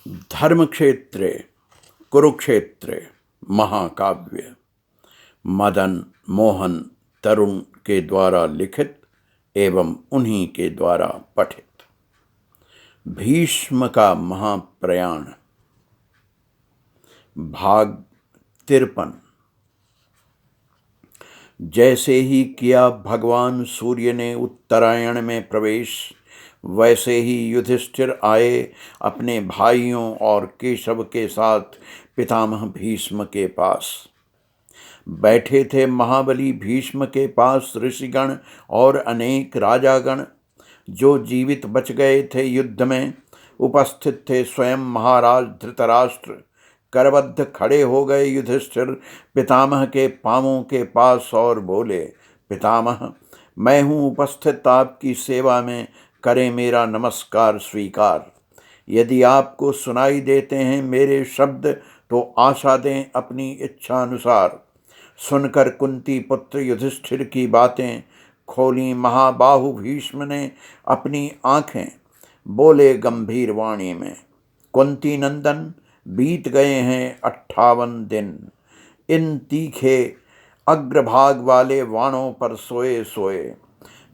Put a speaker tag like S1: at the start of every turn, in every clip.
S1: धर्मक्षेत्रे कुरुक्षेत्रे महाकाव्य मदन मोहन तरुण के द्वारा लिखित एवं उन्हीं के द्वारा पठित। भीष्म का महाप्रयाण भाग 53। जैसे ही किया भगवान सूर्य ने उत्तरायण में प्रवेश, वैसे ही युधिष्ठिर आए अपने भाइयों और केशव के साथ पितामह भीष्म के पास। बैठे थे महाबली भीष्म के पास ऋषिगण और अनेक राजागण। जो जीवित बच गए थे युद्ध में, उपस्थित थे स्वयं महाराज धृतराष्ट्र। करबद्ध खड़े हो गए युधिष्ठिर पितामह के पांवों के पास और बोले, पितामह, मैं हूँ उपस्थित आपकी सेवा में, करें मेरा नमस्कार स्वीकार। यदि आपको सुनाई देते हैं मेरे शब्द तो आशा दें अपनी इच्छा अनुसार। सुनकर कुंती पुत्र युधिष्ठिर की बातें खोली महाबाहु भीष्म ने अपनी आंखें। बोले गंभीर वाणी में, कुंती नंदन, बीत गए हैं 58 दिन इन तीखे अग्रभाग वाले वाणों पर सोए सोए,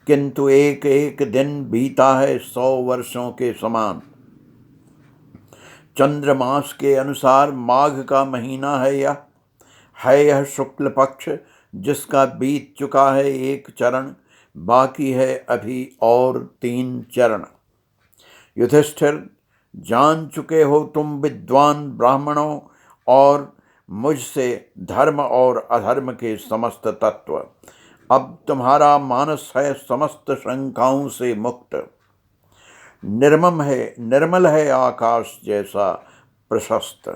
S1: किंतु एक एक दिन बीता है 100 वर्षों के समान। चंद्रमास के अनुसार माघ का महीना है यह शुक्ल पक्ष, जिसका बीत चुका है एक चरण, बाकी है अभी और 3 चरण। युधिष्ठिर, जान चुके हो तुम विद्वान ब्राह्मणों और मुझसे धर्म और अधर्म के समस्त तत्व। अब तुम्हारा मानस है समस्त शंकाओं से मुक्त। निर्मल है आकाश जैसा प्रशस्त।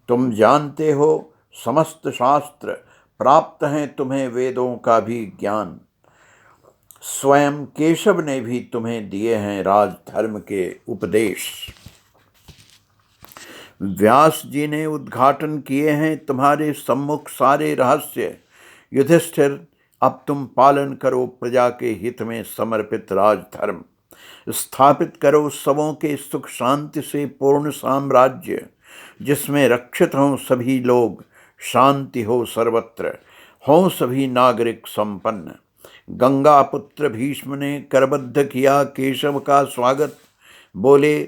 S1: तुम जानते हो समस्त शास्त्र, प्राप्त हैं तुम्हें वेदों का भी ज्ञान। स्वयं केशव ने भी तुम्हें दिए हैं राजधर्म के उपदेश। व्यास जी ने उद्घाटन किए हैं तुम्हारे सम्मुख सारे रहस्य। युधिष्ठिर, अब तुम पालन करो प्रजा के हित में समर्पित राजधर्म। स्थापित करो सबों के सुख शांति से पूर्ण साम्राज्य, जिसमें रक्षित हों सभी लोग, शांति हो सर्वत्र, हों सभी नागरिक संपन्न। गंगा पुत्र भीष्म ने करबद्ध किया केशव का स्वागत। बोले,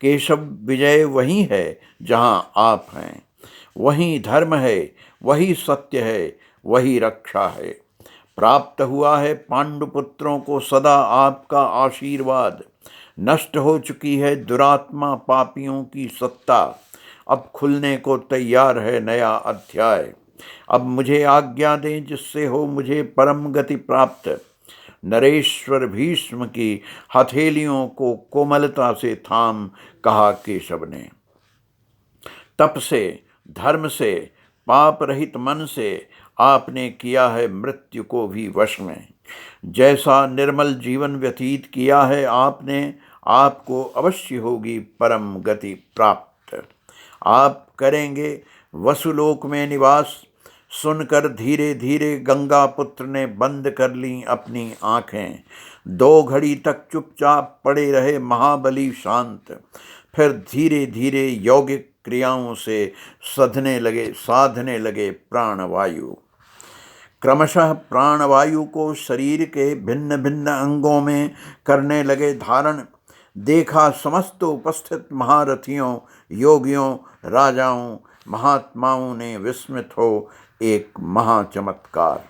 S1: केशव, विजय वही है जहाँ आप हैं। वही धर्म है, वही सत्य है, वही रक्षा है। प्राप्त हुआ है पांडुपुत्रों को सदा आपका आशीर्वाद। नष्ट हो चुकी है दुरात्मा पापियों की सत्ता। अब खुलने को तैयार है नया अध्याय। अब मुझे आज्ञा दें जिससे हो मुझे परम गति प्राप्त। नरेश्वर भीष्म की हथेलियों को कोमलता से थाम कहा केशव ने। तप से, धर्म से, पाप रहित मन से आपने किया है मृत्यु को भी वश में। जैसा निर्मल जीवन व्यतीत किया है आपने, आपको अवश्य होगी परम गति प्राप्त। आप करेंगे वसुलोक में निवास। सुनकर धीरे धीरे गंगा पुत्र ने बंद कर ली अपनी आंखें। 2 घड़ी तक चुपचाप पड़े रहे महाबली शांत। फिर धीरे धीरे यौगिक क्रियाओं से साधने लगे प्राणवायु। क्रमशः प्राणवायु को शरीर के भिन्न भिन्न अंगों में करने लगे धारण। देखा समस्त उपस्थित महारथियों, योगियों, राजाओं, महात्माओं ने विस्मित हो एक महाचमत्कार।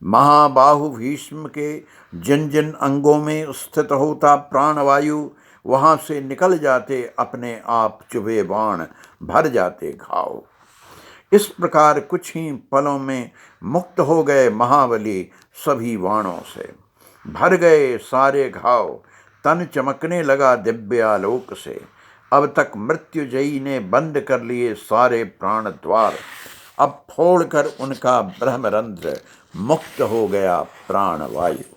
S1: महाबाहु भीष्म के जिन जिन अंगों में स्थित होता प्राणवायु, वहां से निकल जाते अपने आप चुभे बाण, भर जाते घाव। इस प्रकार कुछ ही पलों में मुक्त हो गए महाबली सभी बाणों से। भर गए सारे घाव, तन चमकने लगा दिव्यालोक से। अब तक मृत्युजयी ने बंद कर लिए सारे प्राण द्वार। अब फोड़कर उनका ब्रह्मरंध्र मुक्त हो गया प्राणवायु।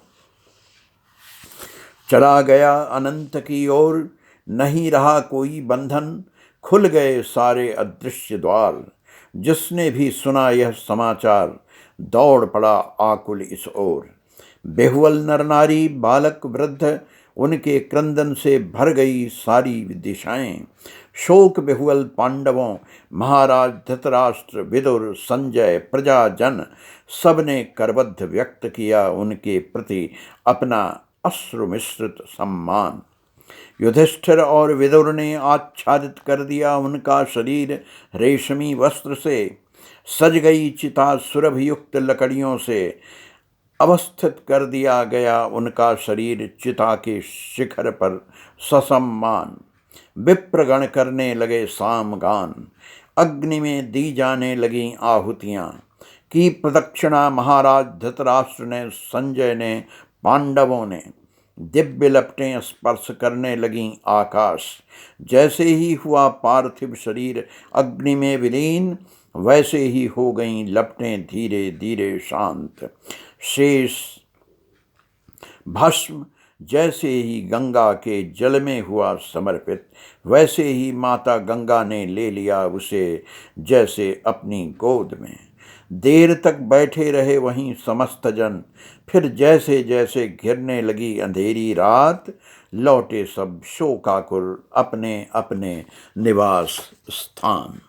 S1: चला गया अनंत की ओर, नहीं रहा कोई बंधन। खुल गए सारे अदृश्य द्वार। जिसने भी सुना यह समाचार, दौड़ पड़ा आकुल इस ओर। बेहुअल नर नारी बालक वृद्ध, उनके क्रंदन से भर गई सारी दिशाएं। शोक विह्वल पांडवों, महाराज धृतराष्ट्र, विदुर, संजय, प्रजाजन सबने करबद्ध व्यक्त किया उनके प्रति अपना अश्रु मिश्रित सम्मान। युधिष्ठिर और विदुर ने आच्छादित कर दिया उनका शरीर रेशमी वस्त्र से। सज गई चिता सुरभियुक्त लकड़ियों से अवस्थित कर दिया गया उनका शरीर चिता के शिखर पर ससम्मान। विप्रगण करने लगे सामगान, अग्नि में दी जाने लगी आहुतियां। की प्रदक्षिणा महाराज धृतराष्ट्र ने, संजय ने, पांडवों ने। दिव्य लपटें स्पर्श करने लगीं आकाश। जैसे ही हुआ पार्थिव शरीर अग्नि में विलीन, वैसे ही हो गईं लपटें धीरे धीरे शांत। शेष भस्म जैसे ही गंगा के जल में हुआ समर्पित, वैसे ही माता गंगा ने ले लिया उसे जैसे अपनी गोद में। देर तक बैठे रहे वहीं समस्त जन। फिर जैसे जैसे घिरने लगी अंधेरी रात, लौटे सब शोकाकुल अपने अपने निवास स्थान।